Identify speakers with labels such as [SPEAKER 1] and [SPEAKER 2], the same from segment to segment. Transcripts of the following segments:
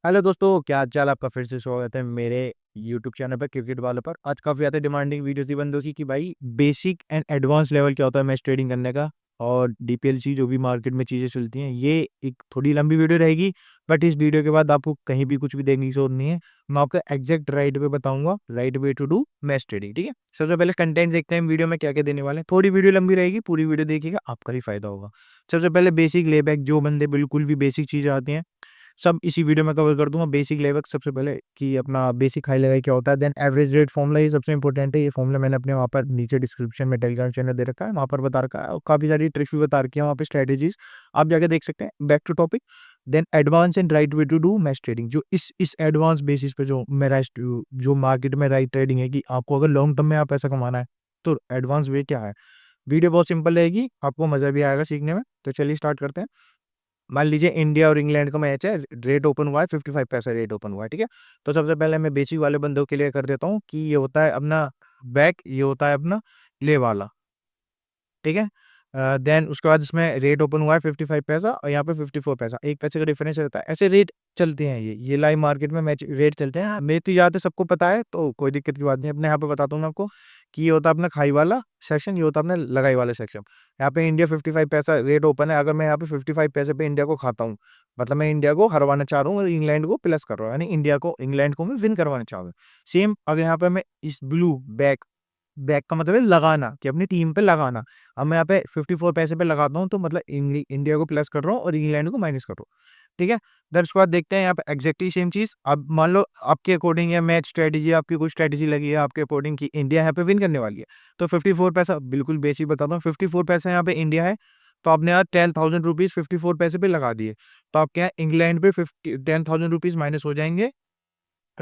[SPEAKER 1] Hello दोस्तों, क्या हाल चाल आपका। फिर से स्वागत है मेरे यूट्यूब चैनल पर क्रिकेट वाले पर। आज काफ़ी ज़्यादा डिमांडिंग वीडियोस थी बंदों की कि भाई बेसिक एंड एडवांस लेवल क्या होता है मैच ट्रेडिंग करने का, और डीपीएलसी जो भी मार्केट में चीज़ें चलती हैं। ये एक थोड़ी लंबी वीडियो रहेगी, बट इस वीडियो के बाद आपको कहीं भी कुछ भी देखने की जरूरत नहीं है। मैं आपको एग्जैक्ट राइट वे बताऊंगा, right way to do match trading. ठीक है, सबसे पहले कंटेंट देखते हैं वीडियो में क्या क्या देने वाले हैं। थोड़ी वीडियो लंबी रहेगी, पूरी वीडियो देखिएगा, आपका ही फायदा होगा। सबसे पहले बेसिक लेबैक, जो बंदे बिल्कुल भी बेसिक चीज़ें आती हैं सब इसी वीडियो में कवर कर दूंगा। बेसिक लेवल सबसे पहले कि अपना बेसिक हाई लेवल क्या होता है, देन एवरेज रेट फॉर्मूला, ये सबसे इंपॉर्टेंट है। ये फॉर्मूला मैंने अपने वहाँ पर नीचे डिस्क्रिप्शन में टेलीग्राम चैनल दे रखा है, वहाँ पर बता रखा है, और काफ़ी सारी ट्रिक्स भी बता रखी है वहाँ पे, स्ट्रेटेजीज आप जाके देख सकते हैं। Back to topic, then advance and right way to do match trading. जो इस एडवांस बेसिस पे जो मेरा जो मार्केट में राइट ट्रेडिंग है कि आपको अगर लॉन्ग टर्म में आप पैसा कमाना है तो एडवांस वे क्या है। वीडियो बहुत सिंपल रहेगी, आपको मज़ा भी आएगा सीखने में। तो चलिए स्टार्ट करते हैं। मान लीजिए इंडिया और इंग्लैंड का मैच है, रेट ओपन हुआ है 55 पैसा रेट ओपन हुआ है। ठीक है, तो सबसे पहले मैं बेसिक वाले बंदों के लिए कर देता हूँ कि ये होता है अपना बैक, ये होता है अपना ले वाला। ठीक है, देन उसके बाद इसमें रेट ओपन हुआ है 55 पैसा और यहाँ पे 54 पैसा, 1 पैसे का डिफरेंस रहता है। ऐसे रेट चलते हैं, ये लाइव मार्केट में मैच रेट चलते हैं। मेरी तो याद है, सबको पता है, तो कोई दिक्कत की बात नहीं। अपने यहाँ पे बताता हूँ मैं आपको कि ये होता है अपना खाई वाला सेक्शन, ये होता है अपना लगाई वाला सेक्शन। यहाँ पे इंडिया 55 पैसा रेट ओपन है। अगर मैं यहाँ पे 55 पैसे पे इंडिया को खाता हूँ, मतलब मैं इंडिया को हरवाना चाह रहा हूँ और इंग्लैंड को प्लस कर रहा हूँ, यानी इंग्लैंड को मैं विन करवाना चाह रहा हूँ। सेम अगर यहाँ पे मैं इस ब्लू बैक, बैक का मतलब है लगाना, कि अपनी टीम पे लगाना। अब मैं यहाँ पे 54 पैसे पे लगाता हूँ, तो मतलब इंडिया को प्लस कर रहा हूँ और इंग्लैंड को माइनस कर रहा हूँ। ठीक है, देन उसके बाद देखते हैं यहाँ पे एग्जैक्टली सेम चीज। अब मान लो आपके अकॉर्डिंग या मैच स्ट्रेटेजी, आपकी कोई स्ट्रेटेजी लगी है आपके अकॉर्डिंग कि इंडिया यहाँ पे विन करने वाली है, तो 54 पैसा बिल्कुल बेसिक बताता हूँ। 54 पैसा यहाँ पे इंडिया है, तो आपने यार 10,000 रुपीज 54 पैसे पे लगा दिए, तो आप क्या इंग्लैंड पे 10,000 रुपीज माइनस हो जाएंगे,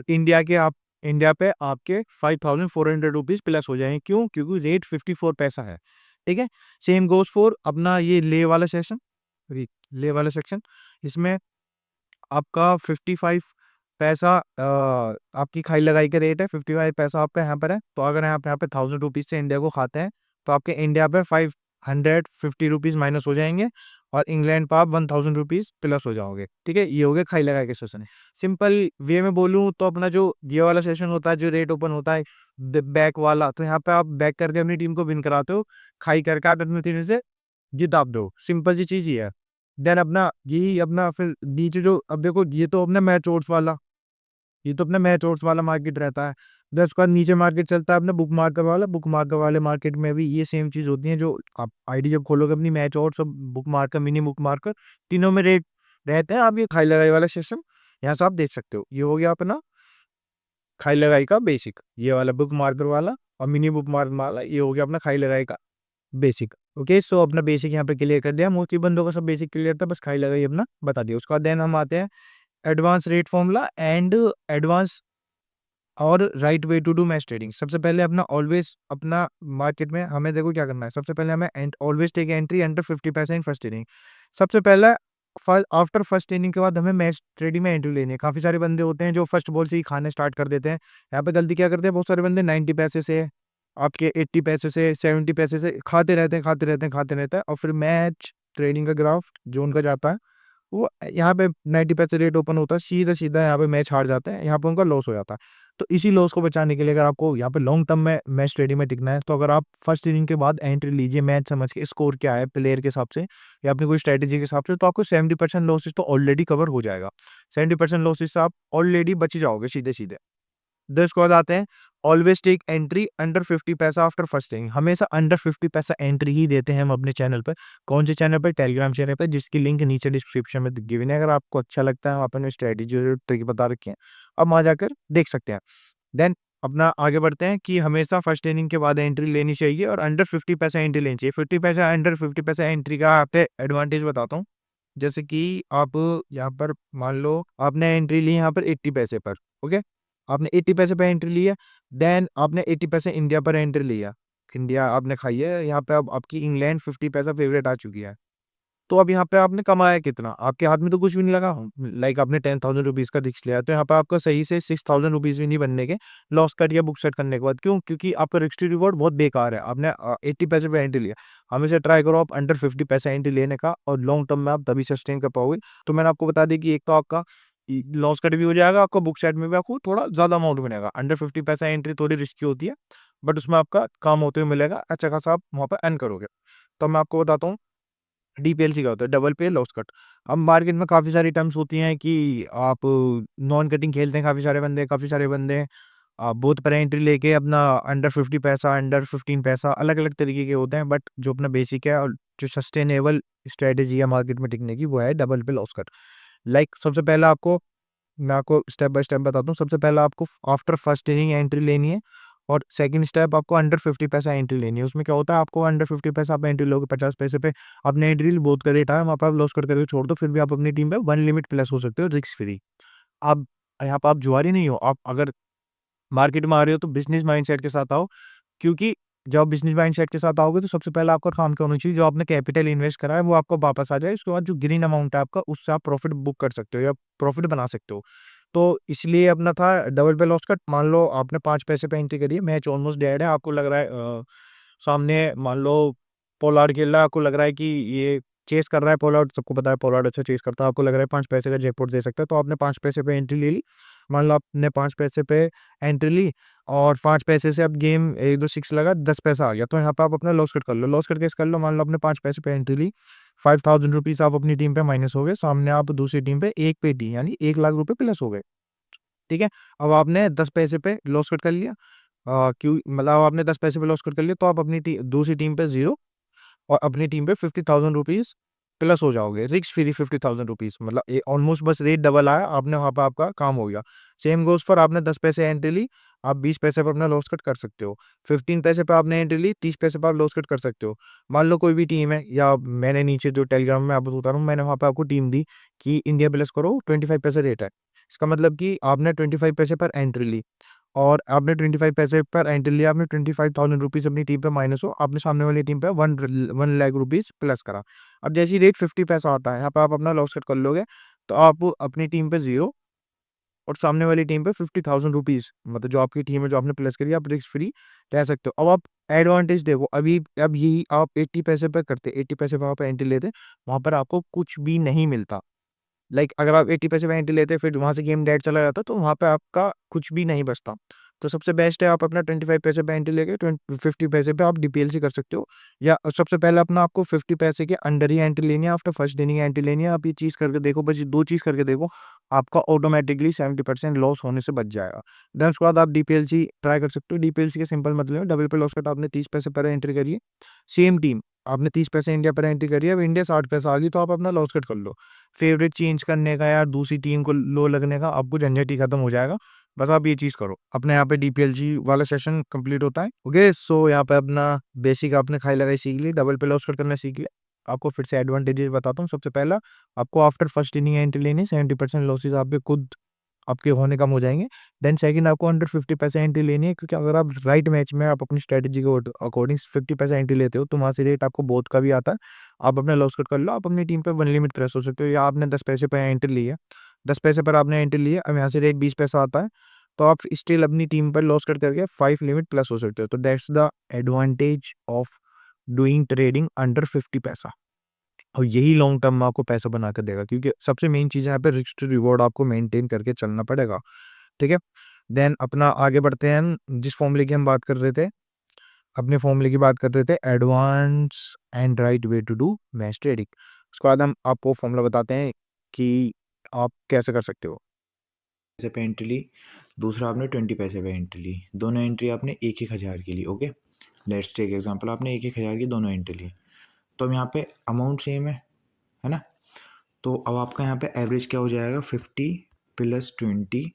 [SPEAKER 1] इंडिया के आप इंडिया पे आपके 5,400 रुपीज प्लस हो जाएंगे। क्यों? क्योंकि रेट 54 पैसा है। ठीक है, सेम गोज फॉर अपना ये ले वाला सेक्शन, ले वाला सेक्शन। इसमें आपका 55 पैसा आपकी खाई लगाई का रेट है, 55 पैसा आपका यहाँ पर है। तो अगर आप यहाँ पे 1,000 रुपीज से इंडिया को खाते हैं, तो आपके इंडिया पे 550 रुपीज माइनस हो जाएंगे, और इंग्लैंड पर आप 1,000 रुपीज प्लस हो जाओगे। ठीक है, ये हो गया खाई लगाई के सेशन। सिंपल वे में बोलूँ तो अपना जो ये वाला सेशन होता है, जो रेट ओपन होता है बैक वाला, तो यहाँ पे आप बैक करके अपनी टीम को विन कराते हो, खाई करके आप अपनी टीम से जिता दो। सिंपल सी चीज ही है। देन अपना यही अपना फिर नीचे जो, अब देखो ये तो अपना मैच ओट्स वाला, ये तो अपना मैच ओट्स वाला मार्केट रहता है। देन उसके बाद नीचे मार्केट चलता है अपना बुक मार्कर वाला। बुक मार्कर वाले मार्केट में भी ये सेम चीज होती है। जो आप आईडी जब खोलोगे अपनी, मैच ओट्स और book marker, mini book marker, तीनों में रेट रहते हैं। आप ये खाई लगाई वाला सेशन यहाँ से आप देख सकते हो। ये हो गया अपना खाई लगाई का बेसिक, ये वाला बुक मार्कर वाला और मिनी बुक मार्कर वाला, ये हो गया अपना खाई लगाई का बेसिक। ओके, सो अपना बेसिक यहाँ पे क्लियर कर दिया। मोस्टली बंदों का सब बेसिक क्लियर था, बस खाई लगाई अपना बता दिया। उसके बाद देन हम आते हैं advance rate formula and advance और right way to do match trading. सबसे पहले अपना ऑलवेज अपना मार्केट में हमें देखो क्या करना है। सबसे पहले हमें ऑलवेज टेक एंट्री अंडर 50 पैसा इन फर्स्ट इनिंग। सबसे पहला आफ्टर फर्स्ट इनिंग के बाद हमें मैच ट्रेडिंग में एंट्री लेनी है। काफी सारे बंदे होते हैं जो फर्स्ट बॉल से ही खाने स्टार्ट कर देते हैं। यहाँ पे गलती क्या करते हैं, बहुत सारे बंदे 90 पैसे से, आपके 80 पैसे से, 70 पैसे से खाते रहते हैं, खाते रहते हैं, खाते रहते हैं, और फिर मैच ट्रेडिंग का ग्राफ जो उनका जाता है, वो यहाँ पे 90 पैसे रेट ओपन होता है, सीधा सीधा यहाँ पे मैच हार जाते हैं, यहाँ पे उनका लॉस हो जाता है। तो इसी लॉस को बचाने के लिए अगर आपको यहाँ पे लॉन्ग टर्म में मैच ट्रेडिंग में टिकना है, तो अगर आप फर्स्ट इनिंग के बाद एंट्री लीजिए मैच समझ के, स्कोर क्या है प्लेयर के हिसाब से या अपनी कोई स्ट्रेटेजी के हिसाब से, तो आपको 70% लॉसेस तो ऑलरेडी कवर हो जाएगा। 70% लॉसेस से आप ऑलरेडी बच जाओगे सीधे सीधे। देन उसके बाद आते हैं ऑलवेज टेक एंट्री अंडर 50 पैसा आफ्टर फर्स्ट इनिंग। हमेशा अंडर 50 पैसा एंट्री ही देते हैं हम अपने चैनल पर। कौन से चैनल पर? टेलीग्राम चैनल पर, जिसकी लिंक नीचे डिस्क्रिप्शन में गिवन है। अगर आपको अच्छा लगता है, आपने स्ट्रेटेजी ट्रिक बता रखी है, अब वहाँ जाकर देख सकते हैं। देन अपना आगे बढ़ते हैं कि हमेशा फर्स्ट इनिंग के बाद एंट्री लेनी चाहिए और अंडर 50 पैसा एंट्री लेनी चाहिए। 50 पैसा अंडर 50 पैसा एंट्री का आप एडवांटेज बताता हूँ। जैसे कि आप यहाँ पर मान लो आपने एंट्री ली यहाँ पर 80 पैसे पर। ओके, आपने 80 पैसे पे एंट्री ली है। देन आपने 80 पैसे इंडिया पर एंट्री लिया, इंडिया आपने खाई है। यहाँ पे अब आपकी इंग्लैंड 50 पैसा फेवरेट आ चुकी है। तो अब यहाँ पे आपने कमाया कितना? आपके हाथ में तो कुछ भी नहीं लगा। लाइक आपने 10,000 रुपीज का रिस्क लिया, तो यहाँ पे आपका सही से 6,000 रुपीज भी नहीं बनने के, लॉस कट या बुक सेट करने के बाद। क्यों? क्योंकि आपका रिस्क रिवॉर्ड बहुत बेकार है। आपने 80 पैसे पे एंट्री लिया। हमेशा ट्राई करो आप अंडर 50 पैसा एंट्री लेने का, और लॉन्ग टर्म में आप तभी सस्टेन कर पाओगे। तो मैंने आपको बता दी कि एक तो आपका लॉस कट भी हो जाएगा, आपको बुक साइड में भी आपको थोड़ा ज़्यादा अमाउंट मिलेगा। अंडर 50 पैसा एंट्री थोड़ी रिस्की होती है, बट उसमें आपका काम होते हुए मिलेगा, अच्छा खासा आप वहाँ पर अर्न करोगे। तो मैं आपको बताता हूँ डीपीएलसी क्या होता है, डबल पे लॉस कट। अब मार्केट में काफ़ी सारी टर्म्स होती हैं कि आप नॉन कटिंग खेलते हैं काफ़ी सारे बंदे बहुत पर एंट्री लेके अपना अंडर 50 पैसा, अंडर 15 पैसा, अलग-अलग तरीके के होते हैं, बट जो अपना बेसिक है और जो सस्टेनेबल स्ट्रैटेजी है मार्केट में टिकने की, वो है डबल पे लॉस कट। लाइक सबसे पहले आपको मैं आपको स्टेप बाय स्टेप बताता हूँ। सबसे पहले आपको आफ्टर फर्स्ट इनिंग एंट्री लेनी है और सेकंड स्टेप आपको अंडर 50 पैसा एंट्री लेनी है। उसमें क्या होता है, आपको अंडर 50 पैसा आप एंट्री लोगे 50 पैसे पे, आपने एंट्री बहुत कर रेट है, वहाँ पे आप लॉस करके छोड़ दो, फिर भी आप अपनी टीम पे वन लिमिट प्लस हो सकते हो रिस्क फ्री। आप यहाँ पे आप जुआरी नहीं हो, आप अगर मार्केट में आ रहे हो तो बिजनेस माइंडसेट के साथ आओ, क्योंकि जब आप बिजनेस माइंडसेट के साथ आओगे तो सबसे पहले आपका काम क्या होना चाहिए, जो आपने कैपिटल इन्वेस्ट करा है वो आपको वापस आ जाए। उसके बाद जो ग्रीन अमाउंट है आपका, उससे आप प्रॉफिट बुक कर सकते हो या प्रॉफिट बना सकते हो। तो इसलिए अपना था डबल पे लॉस कट। मान लो आपने 5 पैसे पे एंट्री करी है, मैच ऑलमोस्ट डेड है, आपको लग रहा है सामने मान लो पोलार्ड खेल रहा है, आपको लग रहा है कि ये चेस कर रहा है पोलार्ड, सबको पता है पोलार्ड अच्छा चेस करता है, आपको लग रहा है 5 पैसे का जैकपॉट दे सकता है, तो आपने 5 पैसे पे एंट्री ले ली। मान लो आपने 5 पैसे पे एंट्री ली और 5 पैसे से अब गेम 1-2 6 लगा, 10 पैसा आ गया, तो यहाँ पे आप अपना लॉस कट कर लो। लॉस कट कैसे कर लो, मान लो आपने 5 पैसे पे एंट्री ली, 5000 रुपीज़ आप अपनी टीम पे माइनस हो गए, सामने आप दूसरी टीम पे 1 पेटी यानी 1 लाख रुपए प्लस हो गए। ठीक है? अब आपने 10 पैसे पे लॉस कट कर लिया, क्यों मतलब आपने 10 पैसे पे लॉस कट कर लिया, तो आप अपनी दूसरी टीम पे 0 और अपनी टीम पे 50,000 रुपीज़ प्लस हो जाओगे, रिस्क फ्री 50,000 रुपीज़, मतलब ऑलमोस्ट बस रेट डबल आया, आपने वहाँ पे आपका काम हो गया। सेम गोज़ फॉर आपने 10 पैसे एंट्री ली, आप 20 पैसे पे अपना लॉस कट कर सकते हो। 15 पैसे पे आपने एंट्री ली, 30 पैसे पे आप लॉस कट कर सकते हो। मान लो कोई भी टीम है, या मैंने नीचे जो टेलीग्राम में आपको बता रहा हूँ, मैंने वहाँ पे आपको टीम दी कि इंडिया प्लस करो, 25 पैसे रेट है। इसका मतलब कि आपने 25 पैसे पर एंट्री ली और आपने 25 पैसे पर एंट्री लिया, आपने 25,000 रुपीज़ अपनी टीम पे माइनस हो, आपने सामने वाली टीम पे 1 लाख रुपीज़ प्लस करा। अब जैसे ही रेट 50 पैसा आता है, यहाँ पे आप अपना लॉस कट कर लोगे, तो आप अपनी टीम पे 0 और सामने वाली टीम पे 50,000 रुपीज़, मतलब जो आपकी टीम है, जो आपने प्लस करी, आप रिस्क फ्री रह सकते हो। अब आप एडवांटेज देखो, अभी अब यही आप 80 पैसे पे करते, 80 पैसे पे आप एंट्री लेते, वहाँ पर आपको कुछ भी नहीं मिलता। लाइक अगर आप 80 पैसे में एंट्री लेते फिर वहाँ से गेम डेड चला जाता, तो वहाँ पे आपका कुछ भी नहीं बचता। तो सबसे बेस्ट है आप अपना 25 पैसे पे एंट्री लेके 50 पैसे पे आप डीपीएलसी कर सकते हो, या सबसे पहले अपना आपको 50 पैसे के अंडर ही एंट्री लेनी है, आफ्टर फर्स्ट इनिंग एंट्री लेनी है। आप ये चीज़ करके देखो, बस ये 2 चीज़ करके देखो, आपका ऑटोमेटिकली 70% लॉस होने से बच जाएगा। देन उसके बाद आप डीपीएलसी ट्राई कर सकते हो। डीपीएलसी का सिंपल मतलब है, डबल पे लॉस कट आपने 30 पैसे पर एंट्री करी है, सेम टीम आपने 30 पैसे इंडिया पर एंट्री करी है, अब इंडिया 60 पैसा आ गई, तो आप अपना लॉस कट कर लो। फेवरेट चेंज करने का या दूसरी टीम को लो लगने का आपको झंझट ही खत्म हो जाएगा। बस आप ये चीज़ करो। अपने यहाँ पे डीपीएलजी वाला सेशन कंप्लीट होता है। ओके, सो यहाँ पे अपना बेसिक आपने खाई लगाई सीख ली, डबल पे लॉस कट करना सीख लिया। आपको फिर से एडवांटेजेस बताता हूँ। सबसे पहला, आपको आफ्टर फर्स्ट इनिंग एंट्री लेनी है, 70% लॉसेस आप पे खुद आपके होने कम हो जाएँगे। देन सेकंड, आपको अंडर 50 पैसे एंट्री लेनी है, क्योंकि अगर आप राइट मैच में आप अपनी स्ट्रैटेजी के अकॉर्डिंग 50 पैसे एंट्री लेते हो, तो वहाँ से रेट आपको बहुत का भी आता है। आप अपना लॉस कट कर लो, आप अपनी टीम पे वन लिमिट प्रेस हो सकते हो, या आपने 10 पैसे पे एंट्री ली है, 10 पैसे पर आपने एंट्री ली है, अब यहाँ से रेट 20 पैसा आता है, तो आप स्टिल अपनी टीम पर लॉस कट करके 5 लिमिट प्लस हो सकते हो। तो that's the advantage of doing trading under 50 पैसा। और यही लॉन्ग टर्म में आपको पैसा बना कर देगा, क्योंकि सबसे मेन चीज़ है यहाँ पे रिस्क टू रिवॉर्ड आपको मेंटेन करके चलना पड़ेगा। ठीक है? देन अपना आगे बढ़ते हैं हम, जिस फॉर्मूले की हम बात कर रहे थे, अपने फॉर्मूले की बात कर रहे थे, advance and right way to do match trading. उसके बाद हम आपको फॉर्मूला बताते हैं कि आप कैसे कर सकते हो।
[SPEAKER 2] पैसे पे एंट्री ली, दूसरा आपने 20 पैसे पे एंट्री ली, दोनों एंट्री आपने 1-1 हज़ार की ली। ओके, लेट्स टेक एग्जांपल, आपने 1-1 हज़ार की दोनों एंट्री ली, तो अब यहाँ पे अमाउंट सेम है ना। तो अब आपका यहाँ पे एवरेज क्या हो जाएगा, 50 + 20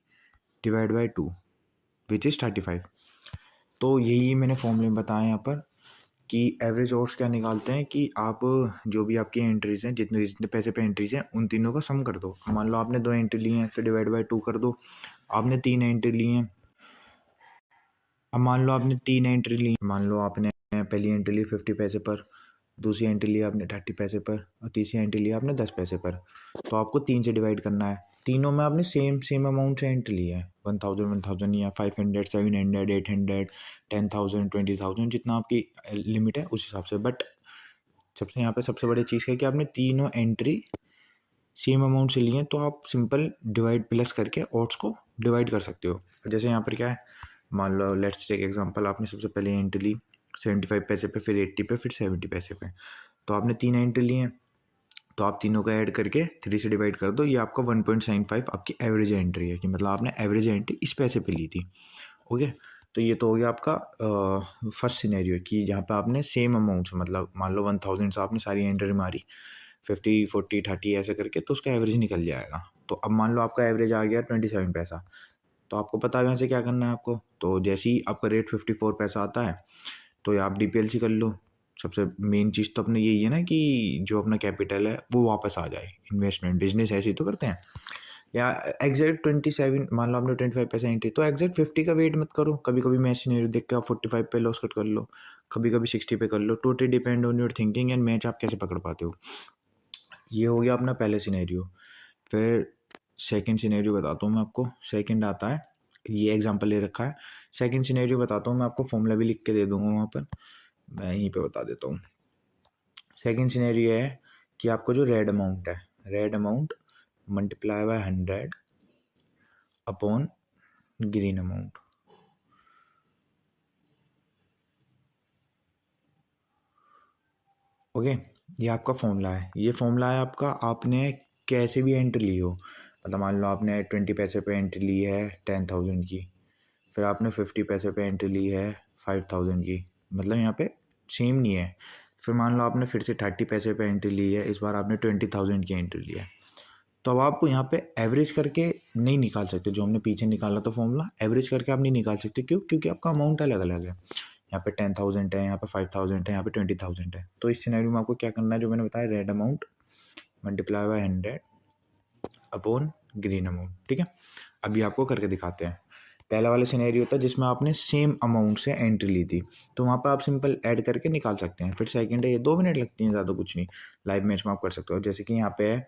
[SPEAKER 2] डिवाइड बाई 2 विच इज़ 35। तो यही मैंने फॉर्मूले में बताया यहाँ पर कि एवरेज ऑड्स क्या निकालते हैं कि आप जो भी आपकी एंट्रीज हैं, जितने जितने पैसे पे एंट्रीज हैं, उन तीनों का सम कर दो। मान लो आपने 2 एंट्री ली हैं, तो डिवाइड बाई 2 कर दो। आपने 3 एंट्री ली हैं, अब मान लो आपने 3 एंट्री ली, मान लो आपने पहली एंट्री ली 50 पैसे पर, दूसरी एंट्री ली आपने 30 पैसे पर, और तीसरी एंट्री ली आपने 10 पैसे पर। तो आपको 3 से डिवाइड करना है। तीनों में आपने सेम सेम अमाउंट से एंट्री ली है, 1000 या 500 700 800 10,000 20,000, जितना आपकी लिमिट है उस हिसाब से। बट सबसे यहाँ पे सबसे बड़ी चीज़ है कि आपने तीनों एंट्री सेम अमाउंट से लिए तो आप सिंपल डिवाइड प्लस करके ऑड्स को डिवाइड कर सकते हो। जैसे यहाँ पर क्या है, मान लो लेट्स टेक एग्जांपल, आपने सबसे पहले एंट्री ली 75 पैसे पे, फिर 80 पे, फिर 70 पैसे पे, तो आपने 3 एंट्री लिए हैं, तो आप तीनों का ऐड करके 3 से डिवाइड कर दो, ये आपका 1.75 आपकी एवरेज एंट्री है, कि मतलब आपने एवरेज एंट्री इस पैसे पे ली थी। ओके, तो ये तो हो गया आपका फर्स्ट सिनेरियो, कि जहाँ पे आपने सेम अमाउंट से, मतलब मान लो 1000 से आपने सारी एंट्री मारी, 50 40 30 ऐसे करके, तो उसका एवरेज निकल जाएगा। तो अब मान लो आपका एवरेज आ गया 27 पैसा, तो आपको पता है यहाँ से क्या करना है आपको। तो जैसे ही आपका रेट 54 पैसा आता है, तो आप DPLC कर लो। सबसे मेन चीज़ तो अपने यही है ना, कि जो अपना कैपिटल है वो वापस आ जाए। इन्वेस्टमेंट बिजनेस ऐसे ही तो करते हैं। या एग्जैक्ट 27, मान लो आपने 25% एंट्री, तो एग्जैक्ट 50 का वेट मत करो। कभी कभी मैच सिनेरियो देख के आप 45 पे लॉस कट कर लो, कभी कभी 60 पे कर लो। Totally depend on your thinking and match आप कैसे पकड़ पाते हो। ये हो गया अपना पहले सिनेरियो। फिर सेकंड सिनेरियो बताता हूँ मैं आपको। सेकंड आता है, ये एग्जांपल ले रखा है। सेकंड सिनेरियो बताता हूँ मैं आपको, फॉर्मूला भी लिख के दे दूंगा वहाँ पर, मैं यहीं पे बता देता हूँ। सेकंड सिनेरियो है कि आपको जो रेड अमाउंट है, red amount multiply by 100 upon green amount. Okay, ये आपका फॉर्मूला है। ये फॉर्मूला है आपका, आपने कैसे भी एंट्री ली हो, मतलब मान लो आपने 20 पैसे पे एंट्री ली है 10,000 की, फिर आपने 50 पैसे पे एंट्री ली है 5,000 की, मतलब यहाँ पे सेम नहीं है। फिर मान लो आपने फिर से 30 पैसे पे एंट्री ली है, इस बार आपने 20,000 की एंट्री ली है। तो अब आप यहाँ पे एवरेज करके नहीं निकाल सकते, जो हमने पीछे निकाला था फॉर्मूला, एवरेज करके आप नहीं निकाल सकते। क्यों? क्योंकि आपका अमाउंट अलग अलग है। यहाँ पे 10,000 है, यहाँ पे 5,000 है, यहाँ पे 20,000 है। तो इस सिनेरियो में आपको क्या करना है, जो मैंने बताया, red amount multiply by 100 upon green amount. ठीक है, अभी आपको करके दिखाते हैं। पहला वाला सिनेरियो था जिसमें आपने सेम अमाउंट से एंट्री ली थी, तो वहाँ पर आप सिंपल ऐड करके निकाल सकते हैं। फिर सेकंड है, ये 2 मिनट लगती हैं, ज़्यादा कुछ नहीं, लाइव मैच में आप कर सकते हो। जैसे कि यहाँ पे है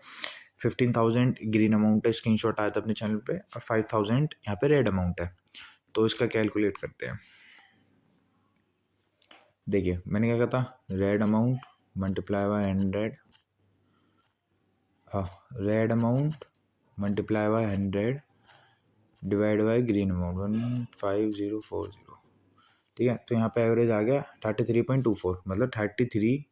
[SPEAKER 2] 15,000 ग्रीन अमाउंट है, स्क्रीनशॉट आया था अपने चैनल पे, और 5,000 यहाँ पे रेड अमाउंट है। तो इसका कैलकुलेट करते हैं। देखिए मैंने क्या कहा था, red amount multiply by 100, red amount multiply by 100 divide by green amount 15040। ठीक है, तो यहाँ पे एवरेज आ गया 33.24, मतलब 33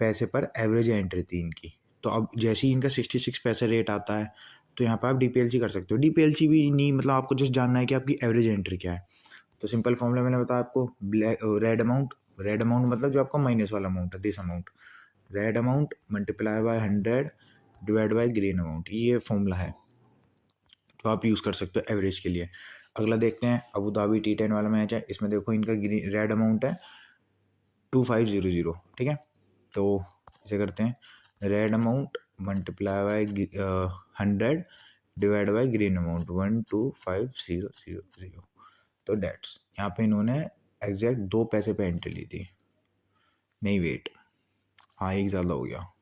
[SPEAKER 2] पैसे पर एवरेज एंट्री थी इनकी। तो अब जैसे ही इनका 66 पैसे रेट आता है, तो यहाँ पर आप DPLC कर सकते हो। DPLC भी नहीं, मतलब आपको जस्ट जानना है कि आपकी एवरेज एंट्री क्या है। तो सिंपल फॉर्मूला मैंने बताया आपको, रेड अमाउंट मतलब जो आपका माइनस वाला अमाउंट है, this amount, red amount multiply by 100 divide by green amount, ये फॉर्मूला है जो आप यूज़ कर सकते हो एवरेज के लिए। अगला देखते हैं, अबू धाबी T10 वाला मैच है, इसमें देखो इनका रेड अमाउंट है 2500। ठीक है, तो इसे करते हैं, red amount multiply by 100 divide by green amount 12500। तो डेट्स, यहाँ पे इन्होंने एग्जैक्ट 2 पैसे पे एंट्री ली थी, नहीं वेट, हाँ एक ज़्यादा हो गया।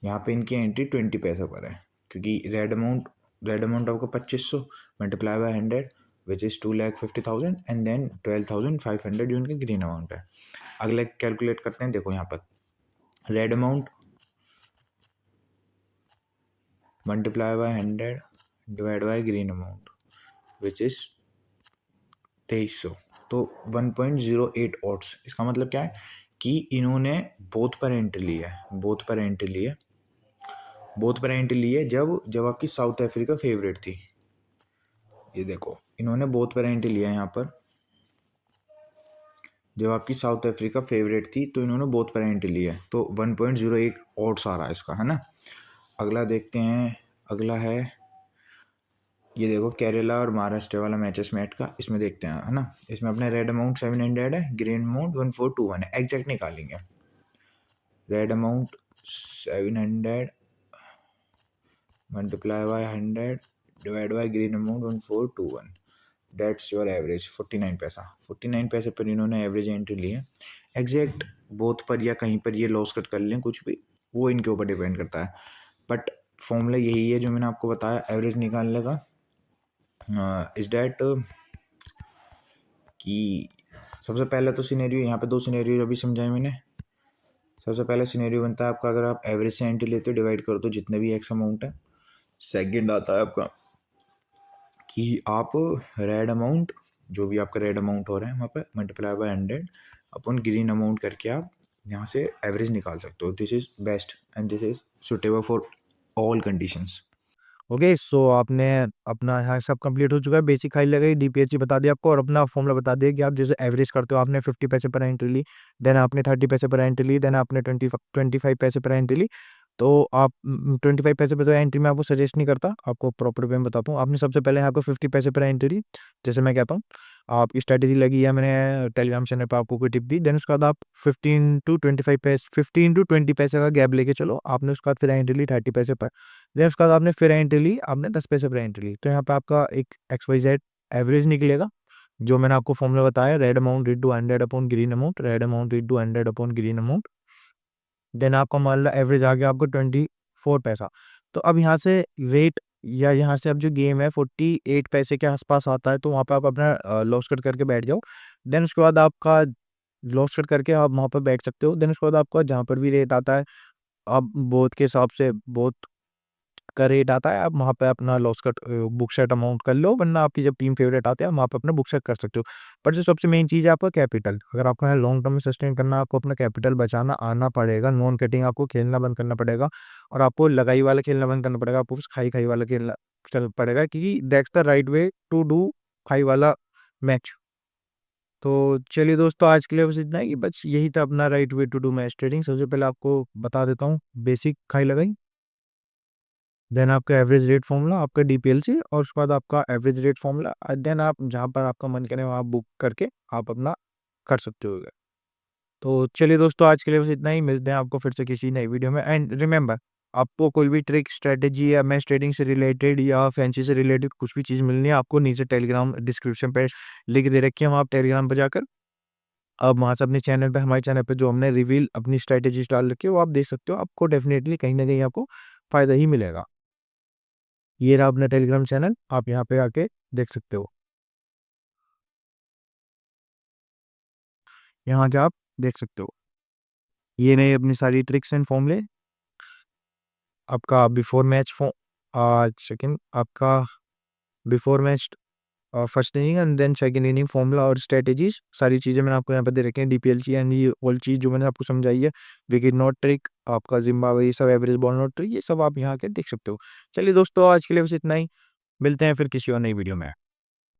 [SPEAKER 2] यहाँ पे इनकी एंट्री 20 पैसे पर है, क्योंकि रेड अमाउंट आपको 2500 multiply by 100 which is 2,50,000 and then 12,500 जो इनका ग्रीन अमाउंट है। अगले कैलकुलेट करते हैं। देखो यहाँ पर red amount multiply by 100 divide by green amount which is 2300, तो 1.08 ऑट्स। इसका मतलब क्या है कि इन्होंने बोथ पर एंट्री ली है, बोथ पर एंट्री ली है जब आपकी साउथ अफ्रीका फेवरेट थी। ये देखो इन्होंने बोथ पर एंट्री लिया है यहाँ पर, जब आपकी साउथ अफ्रीका फेवरेट थी तो इन्होंने बोथ पर एंट्री लिया है, तो 1.08 ऑड्स आ रहा है इसका, है ना। अगला देखते हैं, अगला है ये देखो केरला और महाराष्ट्र वाला मैचेस मैट का, इसमें देखते हैं, है ना। इसमें अपने रेड अमाउंट 700 है, ग्रीन अमाउंट 1421 है, एग्जैक्ट निकालेंगे। Red amount 700 multiply by 100 divide by green amount 1421, that's your average 49 paisa. 49 पैसे पर इन्होंने एवरेज एंट्री ली है। एग्जैक्ट बोथ पर या कहीं पर ये लॉस कट कर लें, कुछ भी, वो इनके ऊपर डिपेंड करता है। बट फॉर्मूला यही है जो मैंने आपको बताया एवरेज निकालने का। इज डैट कि सबसे पहला तो सिनेरियो, यहाँ पे 2 सिनेरियो अभी समझाए मैंने। सबसे पहला सिनेरियो बनता है आपका, अगर आप एवरेज से एंट्री लेते हो डिवाइड कर दो जितने भी एक्स अमाउंट है। सेकंड आता है आपका कि आप रेड अमाउंट, जो भी आपका रेड अमाउंट हो रहा है वहाँ पे मल्टीप्लाई बाय 100 अपन ग्रीन अमाउंट करके आप यहाँ से एवरेज निकाल सकते हो। This is best and this is suitable for all conditions.
[SPEAKER 1] Okay, so आपने अपना यहाँ सब कंप्लीट हो चुका है। बेसिक हाई लगाई, डीपीएचसी बता दिया आपको और अपना फॉर्मूला बता दिया कि आप जैसे एवरेज करते हो। आपने 50 पैसे पर एंट्री ली, देन आपने 30 पैसे पर एंट्री ली, देन आपने 25 पैसे पर एंट्री ली। तो आप 25 पैसे पर तो एंट्री में आपको सजेस्ट नहीं करता, आपको प्रॉपर वे में बताता हूँ। आपने सबसे पहले यहाँ पर 50 पैसे पर एंट्री ली, जैसे मैं कहता हूँ आपकी स्ट्रैटेजी लगी है, मैंने टेलीग्राम चैनल पर आपको कोई टिप दी। देन उसके बाद आप 15 to 20 पैसे का गैप लेके चलो। आपने उसके बाद फिर एंट्री ली 30 पैसे पर। देन उसके बाद आपने फिर एंट्री ली, आपने 10 पैसे पर एंट्री ली। तो यहाँ पे आपका एक XYZ एवरेज निकलेगा, जो मैंने आपको फॉर्मूला बताया, red amount read to 100 upon green amount, red amount read to 100 upon green amount. Then आपका मान लो एवरेज आ गया आपको 24 पैसा। तो अब यहाँ से रेट या यहाँ से अब जो गेम है 48 पैसे के आसपास आता है, तो वहाँ पे आप अपना लॉस कट करके बैठ जाओ। देन उसके बाद आपका लॉस कट करके आप वहाँ पर बैठ सकते हो। देन उसके बाद आपका जहाँ पर भी रेट आता है, आप बोथ के हिसाब से बोथ का रेट आता है, आप वहाँ पे अपना loss cut book set amount कर लो, वरना आपकी जब टीम फेवरेट आते हैं वहाँ पे अपना बुक सेट कर सकते हो। पर जो सबसे मेन चीज़ है आपका कैपिटल, अगर आपको यहाँ लॉन्ग टर्म में सस्टेन करना है, आपको अपना कैपिटल बचाना आना पड़ेगा। नॉन कटिंग आपको खेलना बंद करना पड़ेगा और आपको लगाई वाला खेलना बंद करना पड़ेगा। आपको खाई खाई वाला खेलना चल पड़ेगा, क्योंकि that's the right way to do खाई वाला मैच। तो चलिए दोस्तों, आज के लिए बस इतना ही, बस यही था अपना right way to do match trading. सबसे पहले आपको बता देता हूँ बेसिक खाई लगाई, देन आपका एवरेज रेट फॉर्मूला, आपका डीपीएलसी, और उसके बाद आपका एवरेज रेट फॉर्मूला। देन आप जहाँ पर आपका मन करे वहाँ बुक करके आप अपना कर सकते हो। तो चलिए दोस्तों, आज के लिए बस इतना ही, मिलते हैं आपको फिर से किसी नई वीडियो में। एंड रिमेंबर, आपको कोई भी ट्रिक स्ट्रेटेजी या मैच ट्रेडिंग से रिलेटेड या फैंसी से रिलेटेड कुछ भी चीज़ मिलनी है, आपको नीचे टेलीग्राम डिस्क्रिप्शन पे लिंक दे रखी है, वहाँ आप टेलीग्राम पर जाकर आप वहाँ से अपने चैनल पे, हमारे चैनल पे जो हमने रिवील अपनी स्ट्रेटेजी डाल रखी है वो आप देख सकते हो। आपको डेफिनेटली कहीं ना कहीं आपको फ़ायदा ही मिलेगा। ये रहा अपना टेलीग्राम चैनल, आप यहाँ पे आके देख सकते हो। यहाँ के आप देख सकते हो, ये नहीं अपनी सारी ट्रिक्स एंड फॉर्मूले। आपका बिफोर मैच सेकंड आपका before match first inning and then second inning formula और स्ट्रेटेजीज, सारी चीज़ें मैंने आपको यहाँ पे दे रखी हैं। डीपीएलसी एंड ये ऑल चीज़ जो मैंने आपको समझाई है, विकेट नॉट ट्रिक, आपका जिम्बाब्वे, ये सब एवरेज बॉल नॉट ट्रिक, ये सब आप यहाँ के देख सकते हो। चलिए दोस्तों, आज के लिए बस इतना ही, मिलते हैं फिर किसी और नई वीडियो में।